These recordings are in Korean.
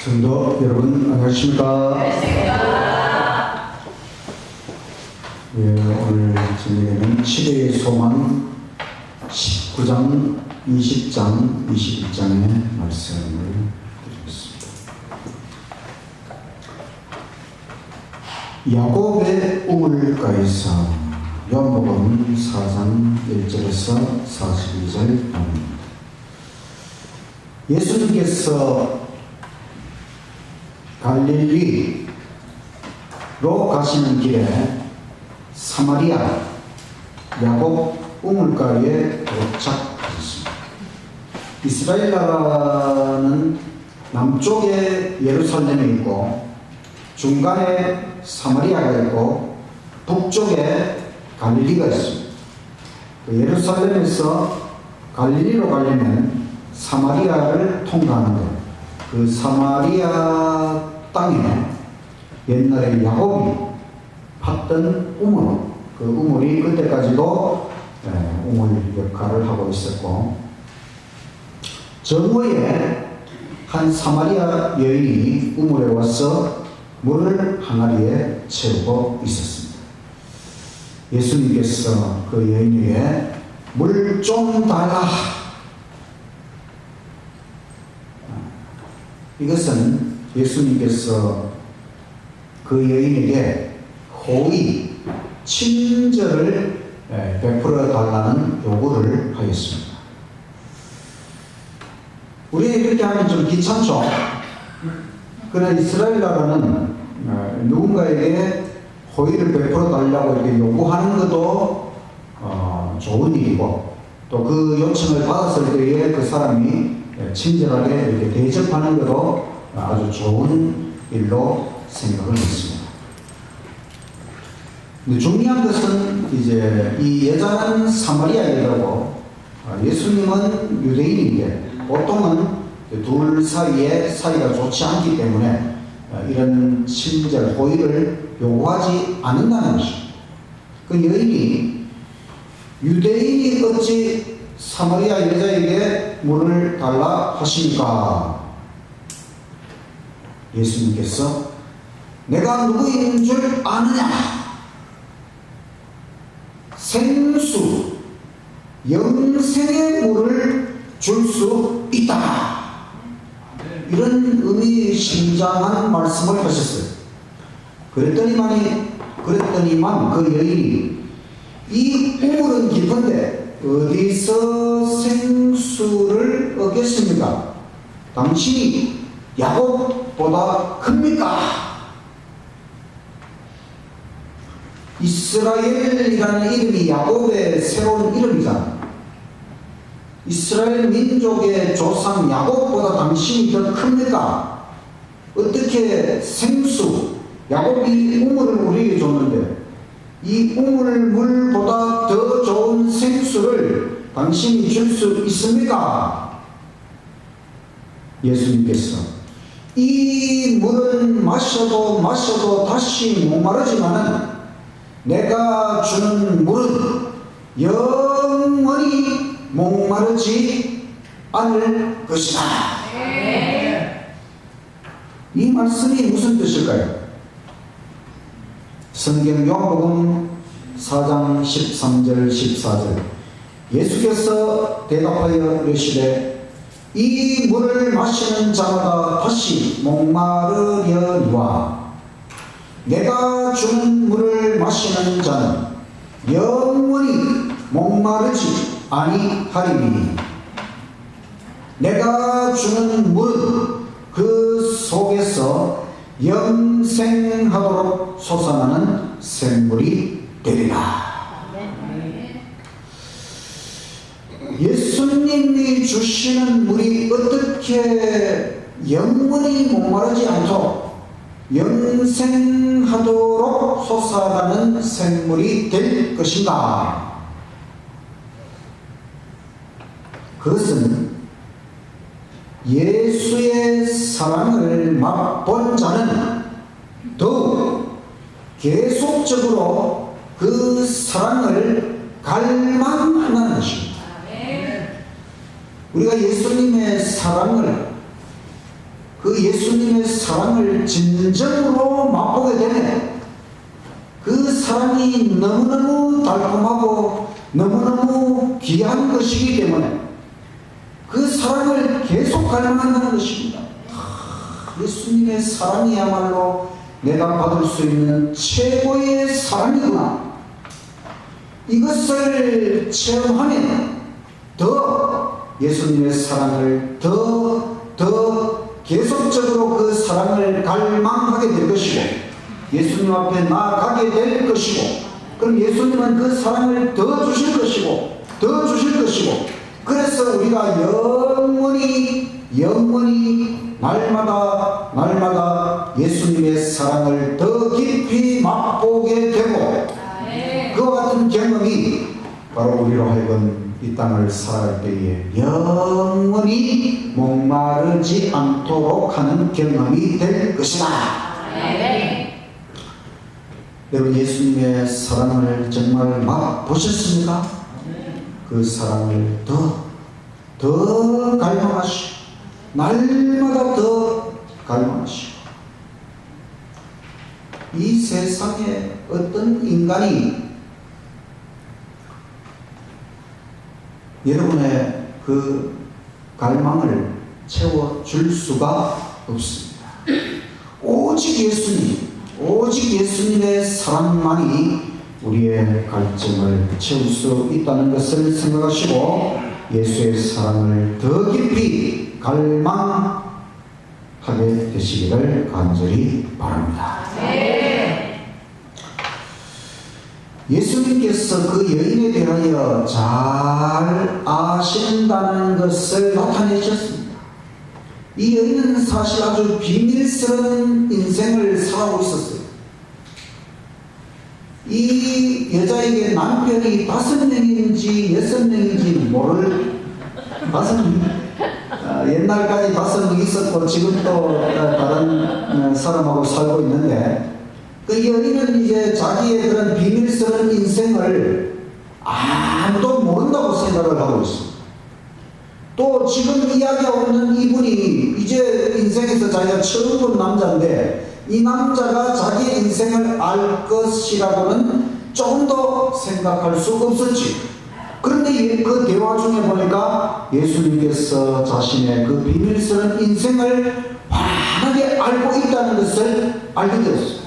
성도 여러분 안녕하십니까? 예, 오늘 저녁에는 시대의 소망 19장, 20장, 21장의 말씀을 드리겠습니다. 야곱의 우물가에서 요한복음 4장 1절에서 42절 보입니다. 예수님께서 갈릴리로 가시는 길에 사마리아 야곱 우물가에 도착하셨습니다. 이스라엘 나라는 남쪽에 예루살렘이 있고 중간에 사마리아가 있고 북쪽에 갈릴리가 있습니다. 예루살렘에서 갈릴리로 가려면 사마리아를 통과하는데 그 사마리아 땅에 옛날에 야곱이 팠던 우물, 그 우물이 그때까지도 우물 역할을 하고 있었고, 정오에 한 사마리아 여인이 우물에 와서 물을 항아리에 채우고 있었습니다. 예수님께서 그 여인에게 물 좀 달라. 이것은 예수님께서 그 여인에게 호의, 친절을 베풀어 달라는 요구를 하였습니다. 우리 이렇게 하면 좀 귀찮죠? 그러나 이스라엘 나라는 누군가에게 호의를 베풀어 달라고 이렇게 요구하는 것도 좋은 일이고, 또 그 요청을 받았을 때에 그 사람이 친절하게 이렇게 대접하는 것도 아주 좋은 일로 생각을 했습니다. 근데 중요한 것은 이제 이 여자는 사마리아 여자고 예수님은 유대인인데 보통은 둘 사이에 사이가 좋지 않기 때문에 이런 친절, 호의를 요구하지 않는다는 것입니다. 그 여인이 유대인이 어찌 사마리아 여자에게 물을 달라 하시니까 예수님께서 내가 누구인 줄 아느냐? 생수, 영생의 물을 줄 수 있다. 이런 의미심장한 말씀을 하셨어요. 그랬더니만 그 여인이 이 우물은 깊은데 어디서 생수를 얻겠습니까? 당신이 야곱보다 큽니까? 이스라엘이라는 이름이 야곱의 새로운 이름이잖아. 이스라엘 민족의 조상 야곱보다 당신이 더 큽니까? 어떻게 생수, 야곱이 우물을 우리에게 줬는데 이 우물물보다 더 좋은 생수를 당신이 줄 수 있습니까? 예수님께서 이 물은 마셔도 다시 목마르지만은 내가 주는 물은 영원히 목마르지 않을 것이다. 이 말씀이 무슨 뜻일까요? 성경 요한복음 4장 13절 14절 예수께서 대답하여 이르시되 이 물을 마시는 자마다 다시 목마르려니와 내가 주는 물을 마시는 자는 영원히 목마르지 아니하리니 내가 주는 물은 그 속에서 영생하도록 솟아나는 샘물이 되리라. 예수님이 주시는 물이 어떻게 영원히 목마르지 않도록 영생하도록 솟아나는 샘물이 될 것인가? 그것은 예수의 사랑을 맛본 자는 더욱 계속적으로 그 사랑을 갈망한다는 것입니다. 우리가 예수님의 사랑을 그 그 예수님의 사랑을 진정으로 맛보게 되면 그 사랑이 너무너무 달콤하고 너무너무 귀한 것이기 때문에 그 사랑을 계속 갈망한다는 것입니다. 예수님의 사랑이야말로 내가 받을 수 있는 최고의 사랑이구나. 이것을 체험하면 더 예수님의 사랑을 더 계속적으로 그 사랑을 갈망하게 될 것이고 예수님 앞에 나아가게 될 것이고 그럼 예수님은 그 사랑을 더 주실 것이고 더 주실 것이고 그래서 우리가 영원히 날마다 예수님의 사랑을 더 깊이 맛보게 되고 그와 같은 경험이 바로 우리로 하여금 이 땅을 살아갈 때에 영원히 목마르지 않도록 하는 경험이 될 것이다. 여러분 예수님의 사랑을 정말 맛보셨습니까? 그 사랑을 더 갈망하시고 날마다 더 갈망하시고 이 세상에 어떤 인간이 여러분의 그 갈망을 채워줄 수가 없습니다. 오직 예수님의 사랑만이 우리의 갈증을 채울 수 있다는 것을 생각하시고 예수의 사랑을 더 깊이 갈망하게 되시기를 간절히 바랍니다. 예수님께서 그 여인에 대하여 잘 아신다는 것을 나타내 주셨습니다. 이 여인은 사실 아주 비밀스러운 인생을 살아오고 있었어요. 이 여자에게 남편이 5명인지 6명인지 모를 5명 옛날까지 5명 있었고 지금 또 다른 사람하고 살고 있는데 그 여인은 이제 자기의 그런 비밀스러운 인생을 아무도 모른다고 생각을 하고 있습니다. 또 지금 이야기하고 있는 이분이 이제 인생에서 자기가 처음 본 남자인데 이 남자가 자기의 인생을 알 것이라고는 조금 더 생각할 수 없었지. 그런데 그 대화 중에 보니까 예수님께서 자신의 그 비밀스러운 인생을 환하게 알고 있다는 것을 알게 되었습니다.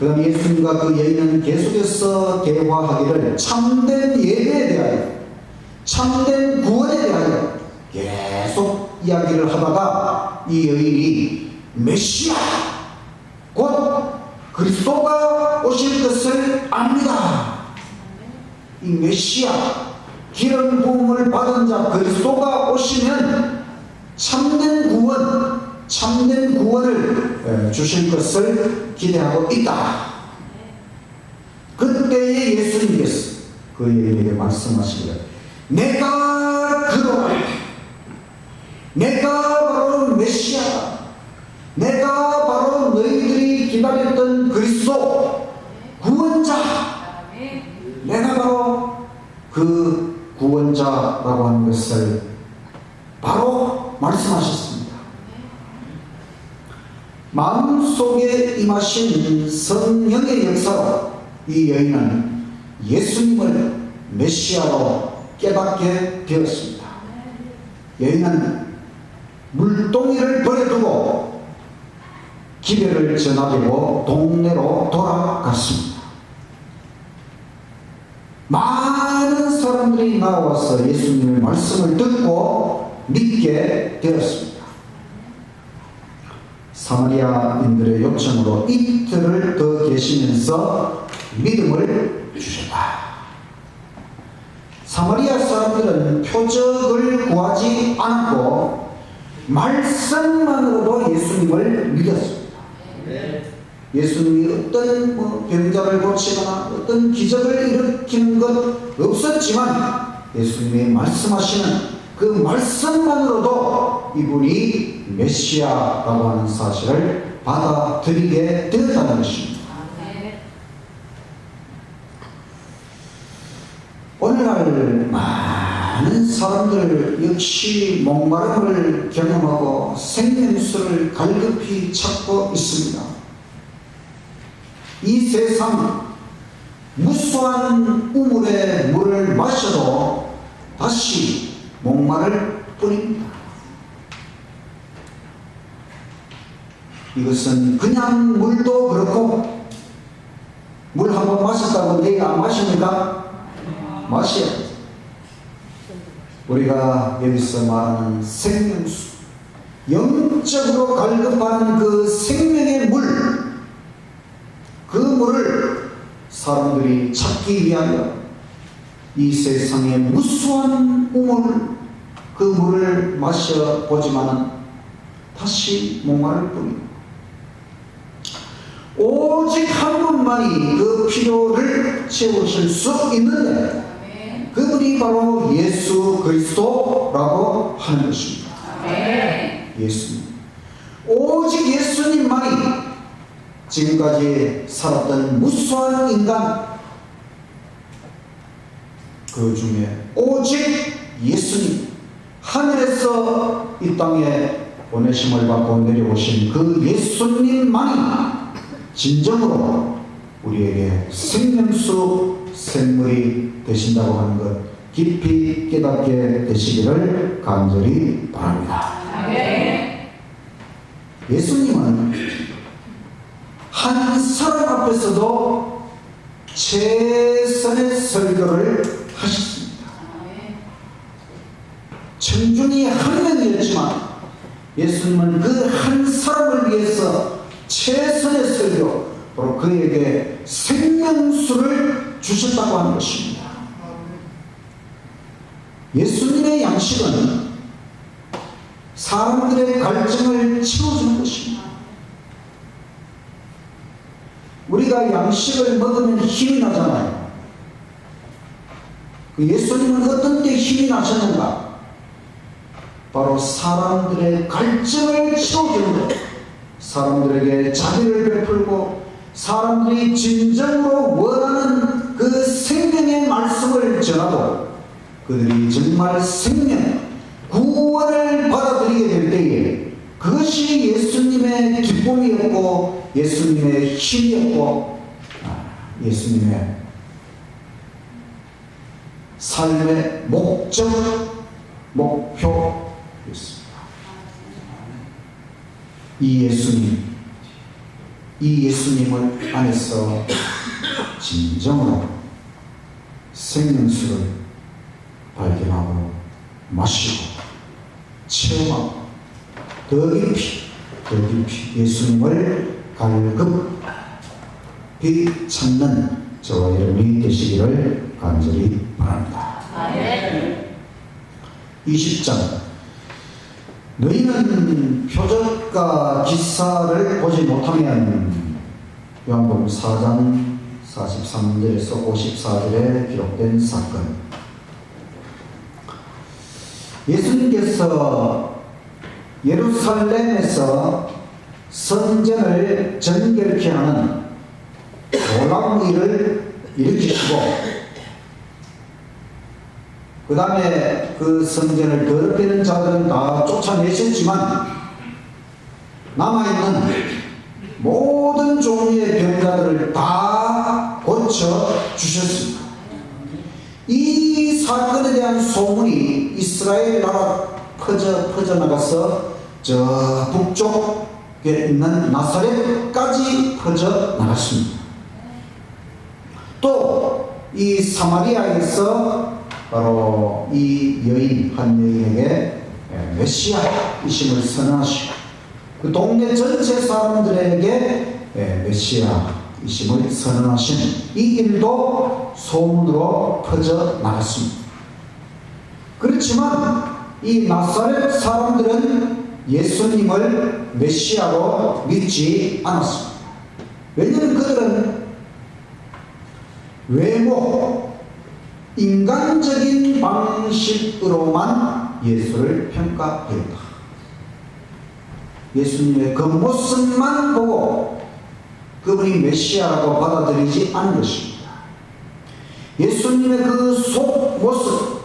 그 다음 예수님과 그 여인은 계속해서 대화하기를 참된 예배에 대하여 참된 구원에 대하여 계속 이야기를 하다가 이 여인이 메시아 곧 그리스도가 오실 것을 압니다. 이 메시아 기름 부음을 받은 자 그리스도가 오시면 참된 구원을 주실 것을 기대하고 있다. 그때에 예수님께서 그 여인에게 말씀하시기를 내가 그러하리 내가 바로 메시아다. 내가 바로 너희들이 기다렸던 그리스도 구원자 내가 바로 그 구원자라고 하는 것을 바로 말씀하셨습니다. 마음속에 임하신 성령의 역사로 이 여인은 예수님을 메시아로 깨닫게 되었습니다. 여인은 물동이를 버려두고 기별을 전하려고 동네로 돌아갔습니다. 많은 사람들이 나와서 예수님의 말씀을 듣고 믿게 되었습니다. 사마리아인들의 요청으로 이틀을 더 계시면서 믿음을 주셨다. 사마리아 사람들은 표적을 구하지 않고 말씀만으로도 예수님을 믿었습니다. 예수님이 어떤 병자를 고치거나 어떤 기적을 일으키는 것 없었지만 예수님이 말씀하시는 그 말씀만으로도 이분이 메시아라고 하는 사실을 받아들이게 되었다는 것입니다. 오늘날 많은 사람들이 사람들 역시 목마름을 경험하고 생명수를 갈급히 찾고 있습니다. 이 세상 무수한 우물의 물을 마셔도 다시 목마를 뿐입니다. 이것은 그냥 물도 그렇고, 물 한번 마셨다고 내일 안 마십니까? 마셔야죠. 우리가 여기서 말하는 생명수, 영적으로 갈급하는 그 생명의 물, 그 물을 사람들이 찾기 위하여 이 세상의 무수한 우물, 그 물을 마셔보지만 다시 목마를 뿐입니다. 오직 한 분만이 그 필요를 채우실 수 있는데, 그분이 바로 예수 그리스도라고 하는 것입니다. 예수님. 오직 예수님만이 지금까지 살았던 무수한 인간, 그 중에 오직 예수님, 하늘에서 이 땅에 보내심을 받고 내려오신 그 예수님만이 진정으로 우리에게 생명수, 생물이 되신다고 하는 것 깊이 깨닫게 되시기를 간절히 바랍니다. 예수님은 한 사람 앞에서도 최선의 설교를 하셨습니다. 청중이 한 명이었지만 예수님은 그 한 사람을 위해서 최선의 설교, 바로 그에게 생명수를 주셨다고 하는 것입니다. 예수님의 양식은 사람들의 갈증을 채워주는 것입니다. 우리가 양식을 먹으면 힘이 나잖아요. 예수님은 어떤 때 힘이 나셨는가? 바로 사람들의 갈증을 채워주는 것, 사람들에게 자비를 베풀고 사람들이 진정으로 원하는 그 생명의 말씀을 전하고 그들이 정말 생명, 구원을 받아들이게 될 때에 그것이 예수님의 기쁨이었고 예수님의 힘이었고 예수님의 삶의 목적, 목표였습니다. 이 예수님을 안에서 진정으로 생명수를 발견하고 마시고 체험하고 더 깊이 예수님을 갈급히 찾는 저와 여러분이 되시기를 간절히 바랍니다. 20장. 너희는 표적과 기사를 보지 못하면, 요한복음 4장 43절에서 54절에 기록된 사건. 예수님께서 예루살렘에서 성전을 정결케 하는 놀라운 일을 일으키시고, 그 다음에 그 성전을 더럽히는 자들은 다 쫓아내셨지만 남아있는 모든 종류의 병자들을 다 고쳐주셨습니다. 이 사건에 대한 소문이 이스라엘 나라 퍼져나가서 저 북쪽에 있는 나사렛까지 퍼져나갔습니다. 또 이 사마리아에서 바로 이 여인, 한 여인에게 메시아이심을 선언하시고 그 동네 전체 사람들에게 메시아이심을 선언하시는 이 일도 소문으로 퍼져나갔습니다. 그렇지만 이 나사렛 사람들은 예수님을 메시아로 믿지 않았습니다. 왜냐하면 그들은 외모, 인간적인 방식으로만 예수를 평가했다. 예수님의 그 모습만 보고 그분이 메시아라고 받아들이지 않은 것입니다. 예수님의 그 속 모습,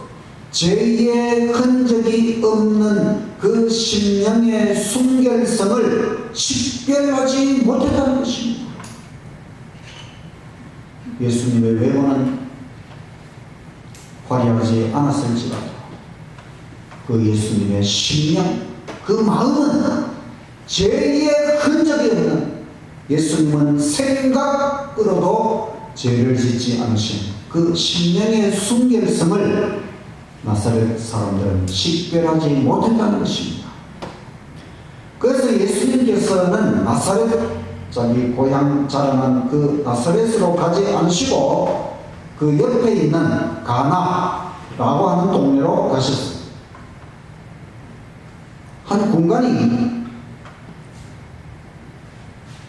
죄의 흔적이 없는 그 심령의 순결성을 식별하지 못했다는 것입니다. 예수님의 외모는 화려하지 않았을지라도 그 예수님의 심령, 그 마음은 죄의 흔적이 없는, 예수님은 생각으로도 죄를 짓지 않으신 그 심령의 순결성을 나사렛 사람들은 식별하지 못했다는 것입니다. 그래서 예수님께서는 나사렛, 자기 고향 자랑한 그 나사렛으로 가지 않으시고 그 옆에 있는 가나라고 하는 동네로 가셨습니다. 한 군관이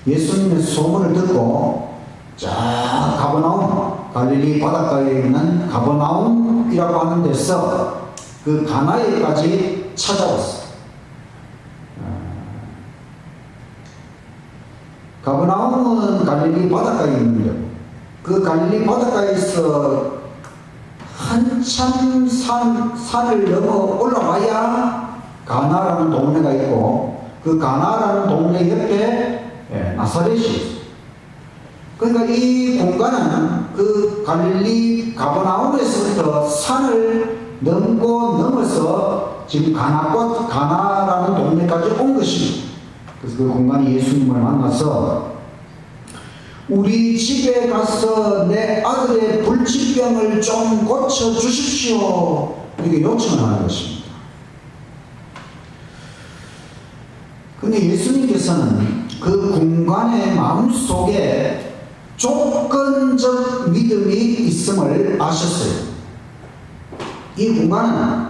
예수님의 소문을 듣고 쫙 가버나움, 갈릴리 바닷가에 있는 가버나움이라고 하는 데서 그 가나에까지 찾아왔어요. 가버나움은 갈릴리 바닷가에 있는데, 그 갈릴리 바닷가에서 한참 산을 넘어 올라와야 가나라는 동네가 있고, 그 가나라는 동네 옆에 나사렛이 있어요. 그러니까 이 공간은 그 갈릴리 가버나움에서부터 산을 넘어서 지금 가나라는 동네까지 온 것입니다. 그래서 그 공간이 예수님을 만나서 우리 집에 가서 내 아들의 불치병을 좀 고쳐주십시오, 이렇게 요청을 하는 것입니다. 그런데 예수님께서는 그 군관의 마음속에 조건적 믿음이 있음을 아셨어요. 이 군관은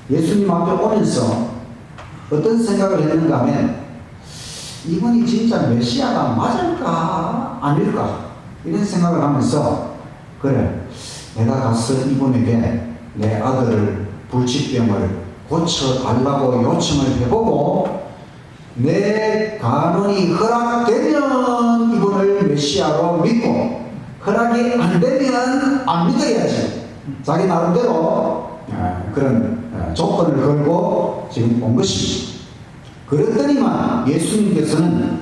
예수님 앞에 오면서 어떤 생각을 했는가 하면, 이분이 진짜 메시아가 맞을까 아닐까 이런 생각을 하면서, 그래, 내가 가서 이분에게 내 아들을 불치병을 고쳐달라고 요청을 해보고 내 간언이 허락되면 이분을 메시아로 믿고, 허락이 안 되면 안 믿어야지, 자기 나름대로 그런 조건을 걸고 지금 온 것입니다. 그랬더니만 예수님께서는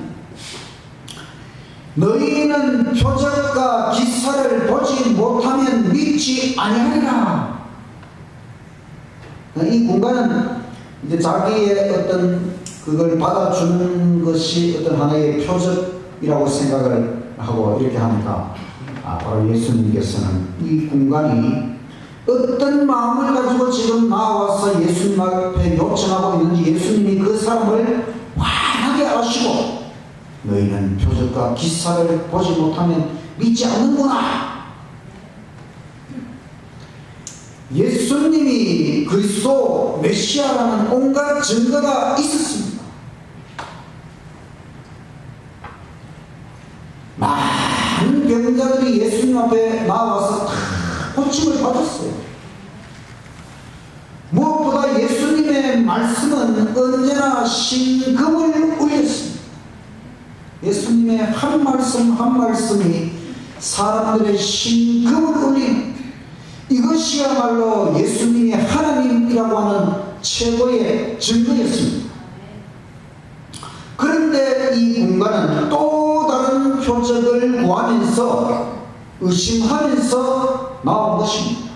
너희는 표적과 기사를 보지 못하면 믿지 아니하리라. 이 공간은 이제 자기의 어떤 그걸 받아주는 것이 어떤 하나의 표적이라고 생각을 하고 이렇게 하니까, 바로 예수님께서는 이 공간이 어떤 마음을 가지고 지금 나와서 예수님 앞에 요청하고 있는지 예수님이 그 사람을 환하게 아시고, 너희는 표적과 기사를 보지 못하면 믿지 않는구나. 예수님이 그리스도 메시아라는 온갖 증거가 있었습니다. 많은 병자들이 예수님 앞에 나와서 다 고침을 받았어요. 무엇보다 예수님의 말씀은 언제나 심금을 울렸습니다. 예수님의 한 말씀 한 말씀이 사람들의 심금을 울린, 이것이야말로 예수님이 하나님이라고 하는 최고의 증거였습니다. 그런데 이 공간은 또 다른 표적을 구하면서 의심하면서 나온 것입니다.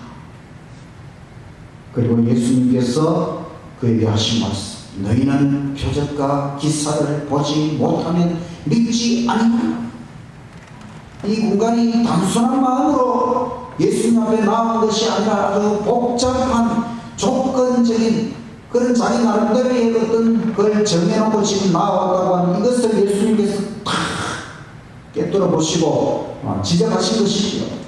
그리고 예수님께서 그에게 하신 말씀, 너희는 표적과 기사를 보지 못하면 믿지 아니하리라. 이 공간이 단순한 마음으로 예수님 앞에 나온 것이 아니라 아주 복잡한 조건적인 그런 자기 나름대로의 어떤 걸 정해놓고 지금 나왔다고 하는 이것을 예수님께서 다 깨뜨려 보시고 지적하신 것이지요.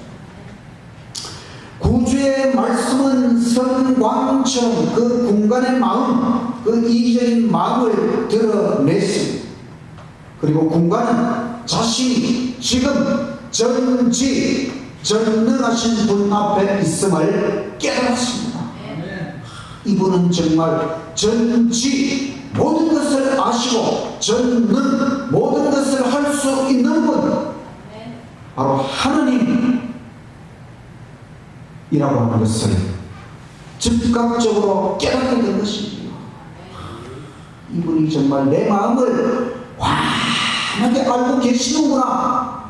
구주의 말씀은 성광처럼 그 군관의 마음, 그 이기적인 마음을 드러냈습니다. 그리고 군관은 자신이 지금 전능하신 분 앞에 있음을 깨달았습니다. 이분은 정말 전지 모든 것을 아시고 전능 모든 것을 할 수 있는 분, 바로 하느님이라고 하는 것을 즉각적으로 깨닫게 된 것이지요. 이분이 정말 내 마음을 환하게 알고 계시는구나.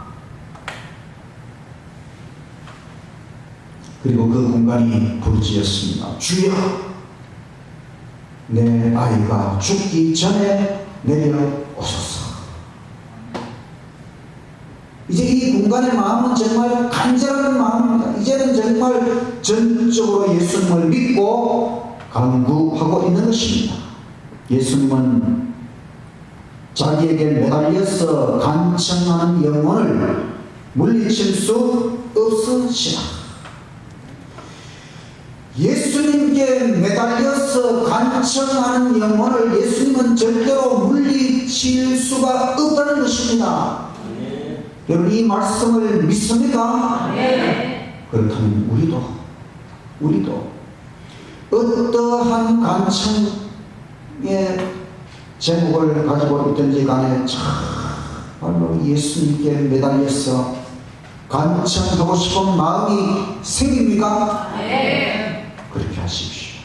그리고 그 공간이 부르짖었습니다. 주여, 내 아이가 죽기 전에 내려오소서. 이제 이 공간의 마음은 정말 간절한 마음입니다. 이제는 정말 전적으로 예수님을 믿고 간구하고 있는 것입니다. 예수님은 자기에게 매달려서 간청하는 영혼을 물리칠 수 없으시다. 예수님께 매달려서 간청하는 영혼을 예수님은 절대로 물리칠 수가 없다는 것입니다. 여러분, 이 말씀을 믿습니까? 네. 그렇다면 우리도 어떠한 간청의 제목을 가지고 있든지 간에 정말로 예수님께 매달려서 간청하고 싶은 마음이 생깁니까? 네. 그렇게 하십시오.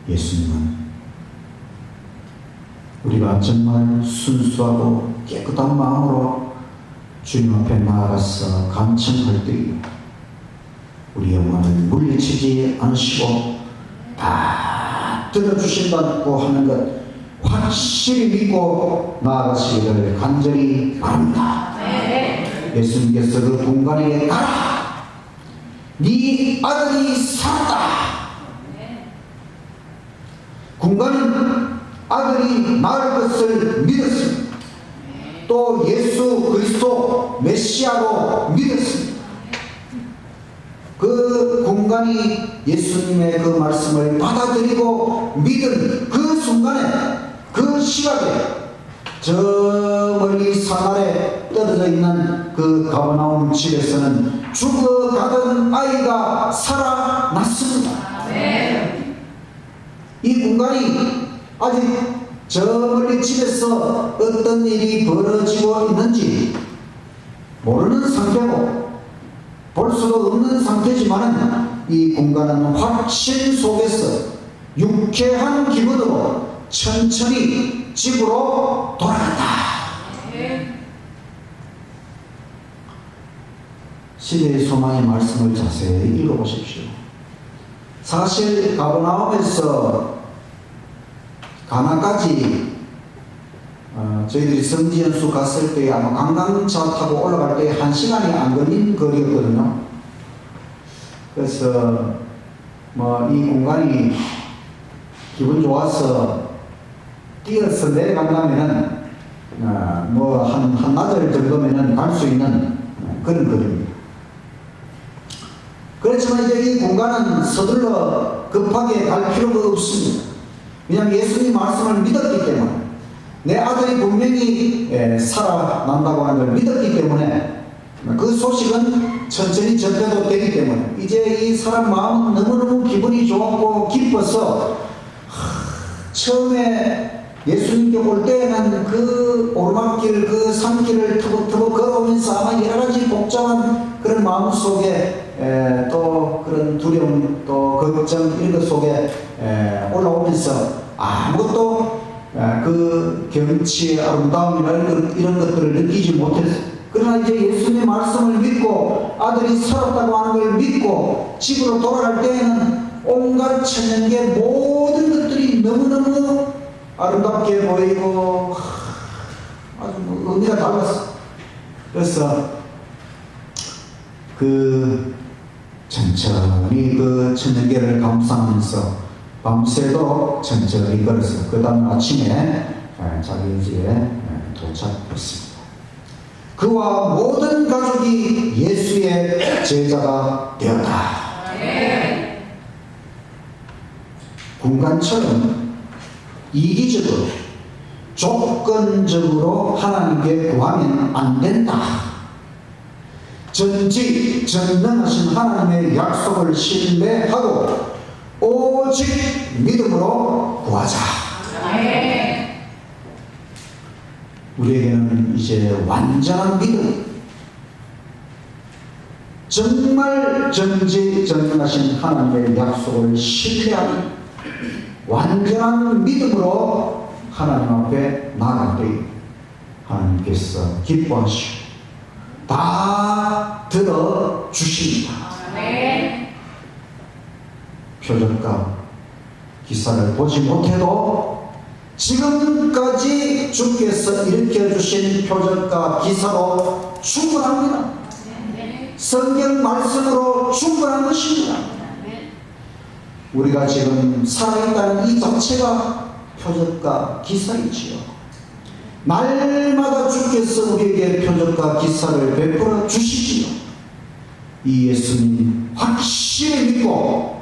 예수님은 우리가 정말 순수하고 깨끗한 마음으로 주님 앞에 나아가서 간청할 때에 우리 영혼을 물리치지 않으시고 다 들어주신다고 하는 것 확실히 믿고 나아가시기를 간절히 바랍니다. 네. 예수님께서 그 공간에 가라, 네 아들이 살았다. 네. 공간은 아들이 나을 것을 믿었습니다. 또 예수 그리스도 메시아로 믿었습니다. 그 공간이 예수님의 그 말씀을 받아들이고 믿은 그 순간에, 그 시각에 저 멀리 산 아래 떨어져 있는 그 가버나움 집에서는 죽어가던 아이가 살아났습니다. 네. 이 공간이 아직 저 멀리 집에서 어떤 일이 벌어지고 있는지 모르는 상태고 볼 수도 없는 상태지만 이 공간은 확신 속에서 유쾌한 기분으로 천천히 집으로 돌아간다. 시대의 소망의 말씀을 자세히 읽어보십시오. 사실 가버나움에서 가나까지 저희들이 성지연수 갔을 때 아마 관광차 타고 올라갈 때 1시간이 안 걸린 거리였거든요. 그래서 이 공간이 기분 좋아서 뛰어서 내려간다면은 한나절 정도면은 갈 수 있는 그런 거리입니다. 그렇지만 이제 이 공간은 서둘러 급하게 갈 필요가 없습니다. 왜냐하면 예수님 말씀을 믿었기 때문에, 내 아들이 분명히 살아난다고 하는 걸 믿었기 때문에, 그 소식은 천천히 전해도 되기 때문에 이제 이 사람 마음은 너무너무 기분이 좋았고 기뻐서 처음에 예수님께 올 때에는 그 오르막길, 그 산길을 터벅터벅 걸어오면서 아마 여러 가지 복잡한 그런 마음 속에 또 그런 두려움, 또 걱정 이런 것 속에 올라오면서 아무것도 그 경치의 아름다움이나 이런 것들을 느끼지 못했어요. 그러나 이제 예수님의 말씀을 믿고 아들이 살았다고 하는 걸 믿고 집으로 돌아갈 때에는 온갖 천연계 모든 것들이 너무너무 아름답게 보이고 아주 의미가 달랐어. 그래서 천천히 그 천연계를 감상하면서 밤새도록 천천히 걸어서 그 다음 아침에 자기 집에 도착했습니다. 그와 모든 가족이 예수의 제자가 되었다. 네. 군관처럼 이기적으로 조건적으로 하나님께 구하면 안 된다. 전지전능하신 하나님의 약속을 신뢰하고 오직 믿음으로 구하자. 네. 우리에게는 이제 완전한 믿음, 정말 전지전능하신 하나님의 약속을 신뢰하는 완전한 믿음으로 하나님 앞에 나아갈 때 하나님께서 기뻐하시고 다 들어주십니다. 표적과 기사를 보지 못해도 지금까지 주께서 일으켜주신 표적과 기사로 충분합니다. 성경 말씀으로 충분한 것입니다. 우리가 지금 살아있다는 이 자체가 표적과 기사이지요. 날마다 주께서 우리에게 표적과 기사를 베풀어 주시지요. 이 예수님 확실히 믿고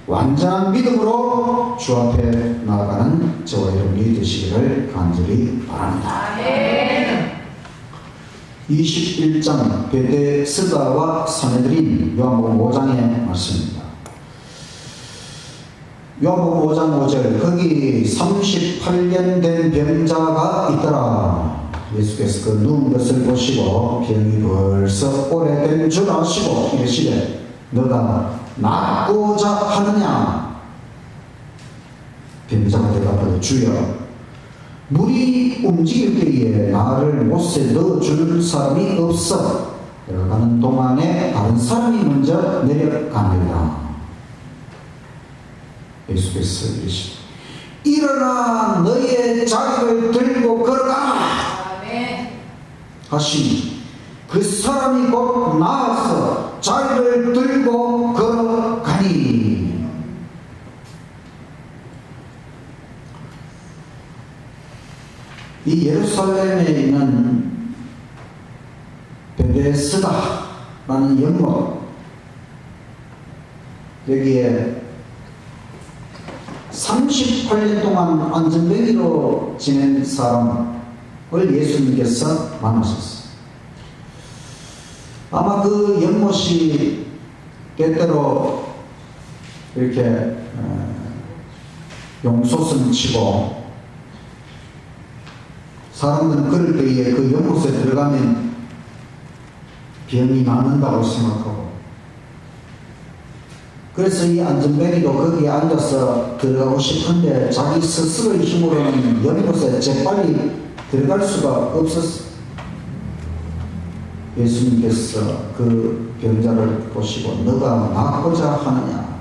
완전한 믿음으로 주 앞에 나아가는 저와 여러분이 되시기를 간절히 바랍니다. 21장 베데스다와 사내들인 요한복음 5장의 말씀입니다. 요한복음 5장 5절 거기 38년 된 병자가 있더라. 예수께서 그 누운 것을 보시고 병이 벌써 오래된 줄 아시고 이르시되 너가 낫고자 하느냐. 병자가 대답하되 주여 물이 움직일 때에 나를 못에 넣어줄 사람이 없어. 내려가는 동안에 다른 사람이 먼저 내려갑니다. 예수께서 이르시되 일어나 너의 자리를 들고 걸어가라 하시니 그 사람이 곧 나와서 자리를 들고 걸어가니. 이 예루살렘에 있는 베데스다라는 연못, 여기에 38년 동안 안전뱅이로 지낸 사람을 예수님께서 만나셨어요. 아마 그 연못이 때때로 이렇게 용솟음 치고 사람들은 그럴 때에 그 연못에 들어가면 병이 낫는다고 생각하고, 그래서 이 안전뱅이도 거기에 앉아서 들어가고 싶은데 자기 스스로의 힘으로는 연못에 재빨리 들어갈 수가 없었어요. 예수님께서 그 병자를 보시고 너가 낫고자 하느냐.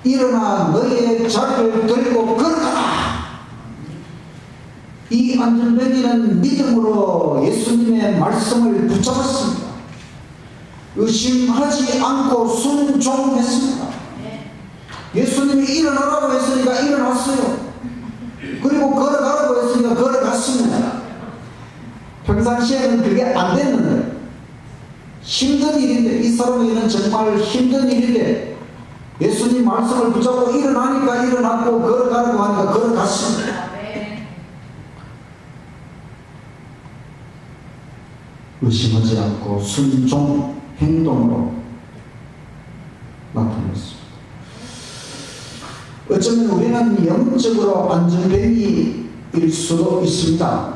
일어나 너의 자리를 들고 걸어가라. 이 안전뱅이는 믿음으로 예수님의 말씀을 붙잡았습니다. 의심하지 않고 순종했습니다. 예수님이 일어나라고 했으니까 일어났어요. 그리고 걸어가라고 했으니까 걸어갔습니다. 평상시에는 그게 안 됐는데, 힘든 일인데, 이 사람에게는 정말 힘든 일인데 예수님 말씀을 붙잡고 일어나니까 일어났고 걸어가라고 하니까 걸어갔습니다. 의심하지 않고 순종 행동으로 나타냈습니다. 어쩌면 우리는 영적으로 안전뱅이일 수도 있습니다.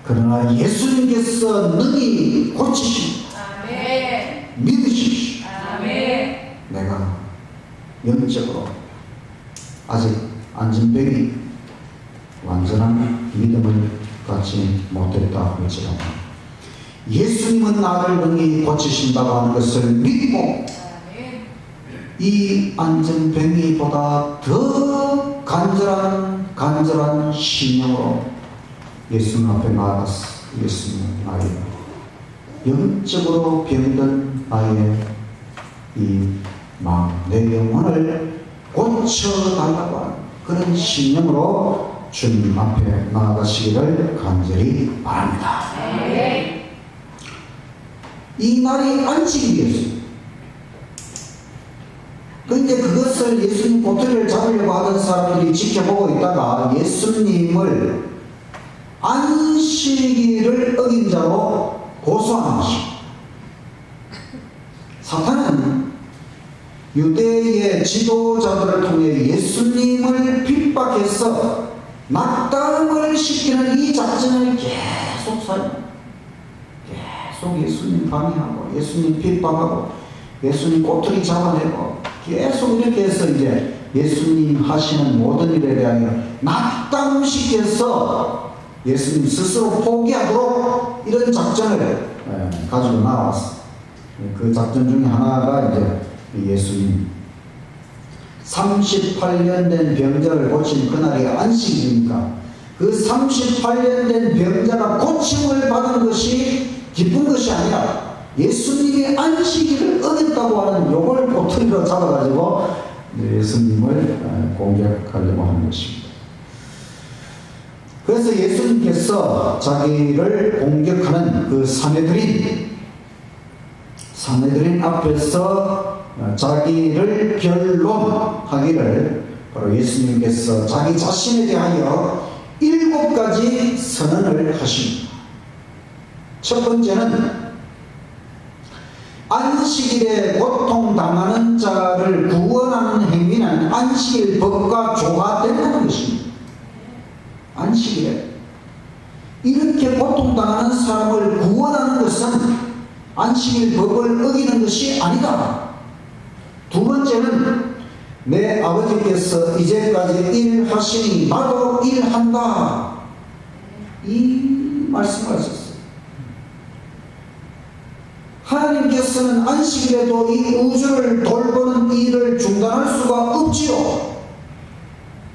그러나 예수님께서 능히 고치십니다. 믿으십시오. 내가 영적으로 아직 안전뱅이 완전한 믿음을 갖지 못했다 할지라도 예수님은 나를 능히 고치신다고 하는 것을 믿고 이 안전뱅이보다 더 간절한 신령으로 예수님 앞에 나아가서 예수님 나의 영적으로 병든 나의 이 마음, 내 영혼을 고쳐달라고 하는 그런 신령으로 주님 앞에 나아가시기를 간절히 바랍니다. 이 날이 안식이 되었습니다. 그런데 그것을 예수님 보트를 잡으려고 하던 사람들이 지켜보고 있다가 예수님을 안식일을 어긴 자로 고소하는 것입니다. 사탄은 유대의 지도자들을 통해 예수님을 핍박해서 낙담을 시키는 이 작전을 계속 사용합니다. 계속 예수님 방해하고 예수님 핍박하고 예수님 꼬투리 잡아내고 계속 이렇게 해서 이제 예수님 하시는 모든 일에 대하여 낙담시켜서 예수님 스스로 포기하도록 이런 작전을 가지고 나왔어. 그 작전 중에 하나가 이제 예수님 38년 된 병자를 고친 그날이 안식일이니까 그 38년 된 병자가 고침을 받은 것이 기쁜 것이 아니라 예수님이 안식일을 어겼다고 하는 요걸 꼬투리로 잡아가지고 예수님을 공격하려고 하는 것입니다. 그래서 예수님께서 자기를 공격하는 그 사내들인 앞에서 자기를 변론하기를 바로 예수님께서 자기 자신에 대하여 7가지 선언을 하십니다. 첫 번째는 안식일에 고통당하는 자를 구원하는 행위는 안식일 법과 조화된다는 것입니다. 안식일에 이렇게 고통당하는 사람을 구원하는 것은 안식일 법을 어기는 것이 아니다. 두 번째는 내 아버지께서 이제까지 일하시니 나도 일한다. 이 말씀을 하셨어요. 하나님께서는 안식일에도 이 우주를 돌보는 일을 중단할 수가 없지요.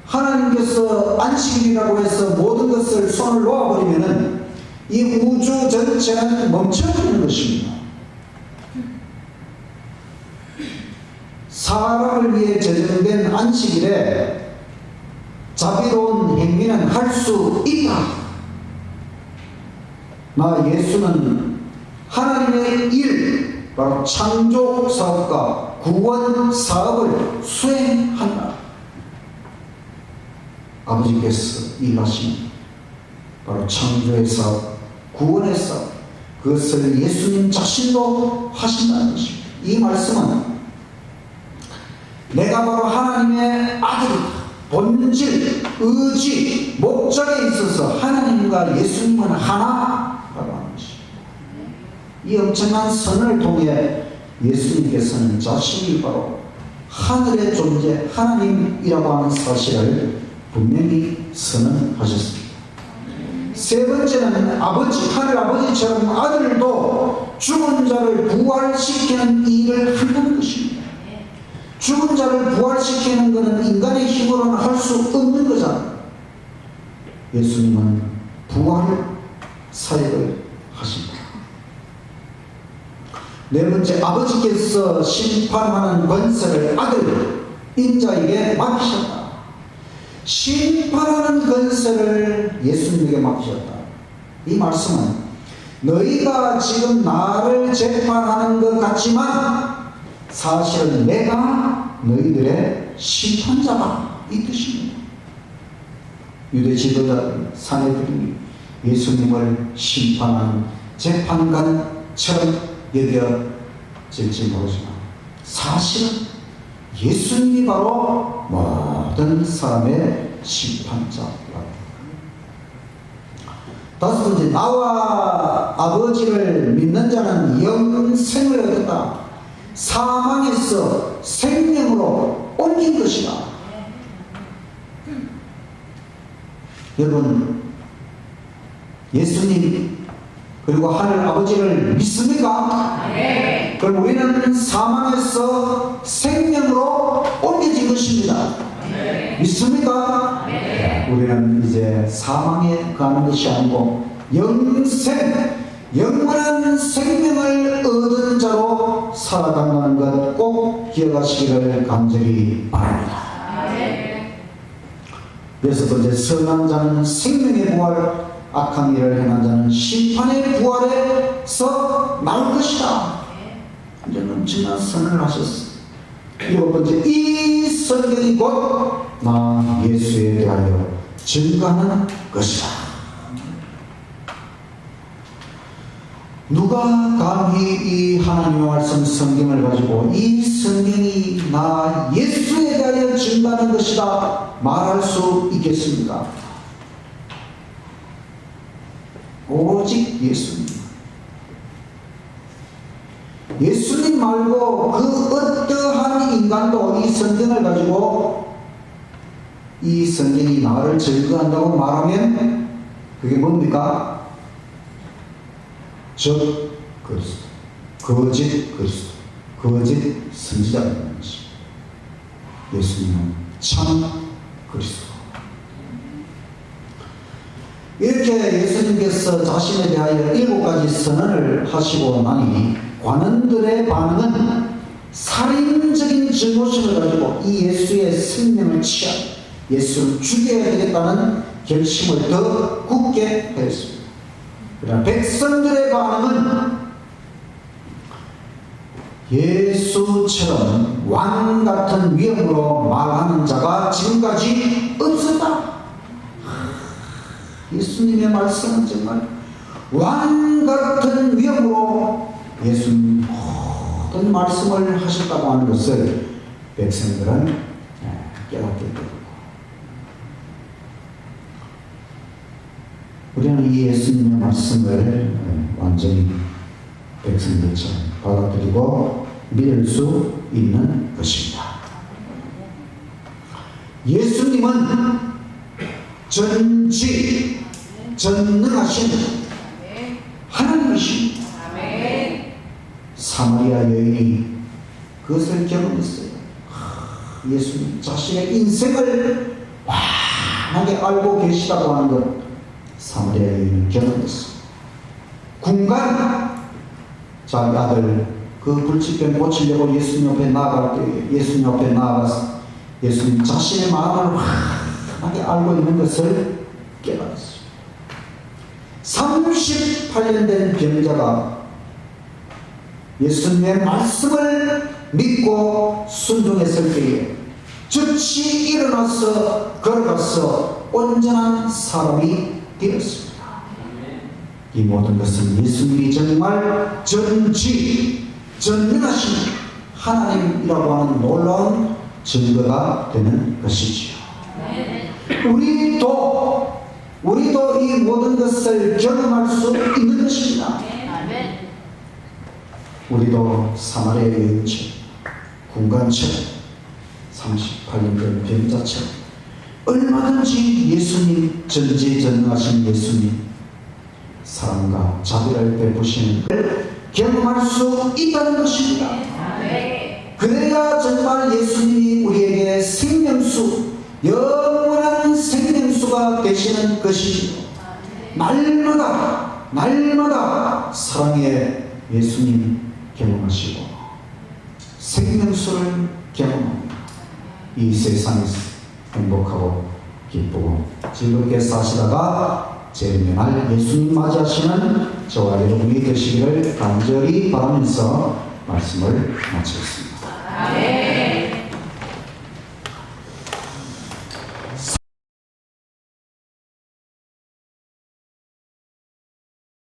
하나님께서 안식일이라고 해서 모든 것을 손을 놓아버리면 이 우주 전체는 멈춰버리는 것입니다. 사람을 위해 제정된 안식일에 자비로운 행위는 할 수 있다. 나 예수는 하나님의 일, 바로 창조 사업과 구원 사업을 수행한다. 아버지께서 일하신 바로 창조의 사업, 구원의 사업, 그것을 예수님 자신도 하신다는 것입니다. 이 말씀은 내가 바로 하나님의 아들이다. 본질, 의지, 목적에 있어서 하나님과 예수님은 하나라고 하는 것입니다. 이 엄청난 선을 통해 예수님께서는 자신이 바로 하늘의 존재, 하나님이라고 하는 사실을 분명히 선언하셨습니다. 세 번째는 하늘 아버지처럼 아들도 죽은 자를 부활시키는 일을 한다는 것입니다. 죽은 자를 부활시키는 것은 인간의 힘으로는 할 수 없는 거잖아요. 예수님은 부활 사역을 하십니다. 네 번째, 아버지께서 심판하는 권세를 아들 인자에게 맡기셨다. 심판하는 권세를 예수님에게 맡기셨다. 이 말씀은 너희가 지금 나를 재판하는 것 같지만 사실은 내가 너희들의 심판자다, 이 뜻입니다. 유대 지도자들, 사내들이 예수님을 심판하는 재판관처럼 여겨질지 모르지만 사실은 예수님이 바로 모든 사람의 심판자라고. 다섯 번째, 나와 아버지를 믿는 자는 영생을 얻었다. 사망에서 생명으로 옮긴 것이다. 여러분, 예수님 그리고 하늘 아버지를 믿습니까? 네. 그럼 우리는 사망에서 생명으로 옮겨진 것입니다. 네. 믿습니까? 네. 우리는 이제 사망에 가는 것이 아니고 영원한 생명을 얻은 자로 살아간다는 것 꼭 기억하시기를 간절히 바랍니다. 여섯 번째, 선한 자는 생명의 부활, 악한 일을 행한 자는 심판의 부활에서 나올 것이다. 이제 엄청난 선언을 하셨어요. 일곱 번째, 이 성경이 곧 나 예수에 대하여 증거하는 것이다. 누가 감히 이 하나님의 말씀 성경을 가지고 이 성경이 나 예수에 대하여 증거하는 것이다 말할 수 있겠습니까? 오직 예수님. 예수님 말고 그 어떠한 인간도 이 성경을 가지고 이 성경이 나를 증거한다고 말하면 그게 뭡니까? 즉 그리스도, 거짓 그리스도, 거짓 선지자라는 것이. 예수님은 참 그리스도. 이렇게 예수님께서 자신에 대하여 7가지 선언을 하시고 나니 관원들의 반응은 살인적인 증오심을 가지고 이 예수의 생명을 취한 예수를 죽여야 되겠다는 결심을 더 굳게 하였습니다. 그러나 백성들의 반응은 예수처럼 왕 같은 위엄으로 말하는 자가 지금까지 없었다. 예수님의 말씀은 정말 왕 같은 위엄으로 예수님 모든 말씀을 하셨다고 하는 것을 백성들은 깨닫게 되고, 우리는 이 예수님의 말씀을 완전히 백성들처럼 받아들이고 믿을 수 있는 것입니다. 예수님은 전능하신 하나님이십니다. 사마리아 여인이 그것을 경험했어요. 예수님 자신의 인생을 환하게 알고 계시다고 하는 것 사마리아 여인은 경험했어요. 군간 자기 아들 그 불치병 고치려고 예수님 옆에 나아갈 때 예수님 옆에 나아가서 예수님 자신의 마음을 환하게 알고 있는 것을 깨달았어요. 38년 된 병자가 예수님의 말씀을 믿고 순종했을 때에 즉시 일어나서 걸어가서 온전한 사람이 되었습니다. 이 모든 것은 예수님이 정말 전능하신 하나님이라고 하는 놀라운 증거가 되는 것이지요. 우리도 이 모든 것을 경험할 수 있는 것입니다. 우리도 사마리아 여인처럼 군관처럼 38년 된 병자처럼 얼마든지 예수님 전지전능하신 예수님 사랑과 자비를 베푸시는 걸 경험할 수 있다는 것입니다. 그래야 정말 예수님이 우리에게 생명수, 영원한 생명수가 되시는 것이죠. 날마다 사랑의 예수님 경험하시고 생명수를 경험합니다. 이 세상에서 행복하고 기쁘고 즐겁게 사시다가 재림의 예수님 맞이하시는 저와 여러분이 되시기를 간절히 바라면서 말씀을 마치겠습니다.